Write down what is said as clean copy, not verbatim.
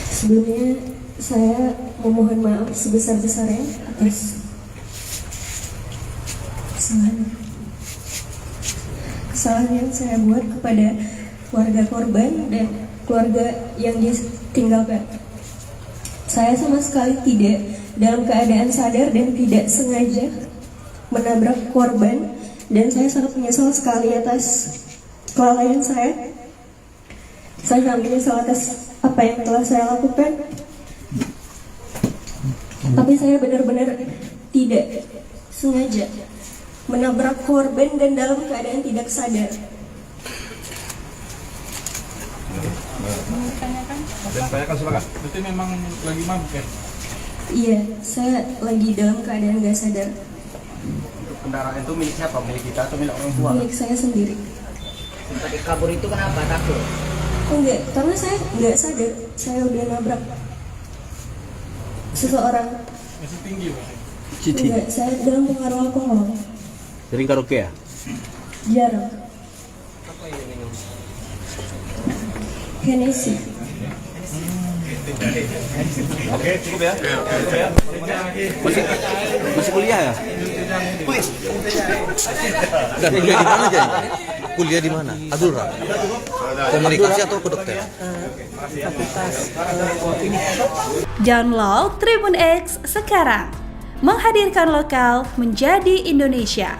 Sebelumnya saya memohon maaf sebesar-besarnya atas kesalahan yang saya buat kepada warga korban dan keluarga yang ditinggalkan. Saya sama sekali tidak dalam keadaan sadar dan tidak sengaja menabrak korban, dan saya sangat menyesal sekali atas kelalaian saya. Saya sangat menyesal atas apa yang telah saya lakukan. Tapi saya benar-benar tidak sengaja menabrak korban dan dalam keadaan tidak sadar. Tanyakan silakan. Berarti memang lagi mabuk ya? Iya, saya lagi dalam keadaan gak sadar. Untuk kendaraan itu milik siapa? Milik kita atau milik orang tua? Milik saya sendiri. Tadi kabur itu kenapa? Takut? Enggak, karena saya nggak sadar saya udah nabrak seseorang. Masih tinggi Pak? Enggak, saya dalam pengaruh alkohol. Sering karaoke ya? Jarang. Apa yang minum? Hennessy. Oke, cukup ya. Masih kuliah ya? Dan kuliah di mana aja? Kuliah di mana? Adura. Komunikasi atau kedokteran? Download Tribun X sekarang, menghadirkan lokal menjadi Indonesia.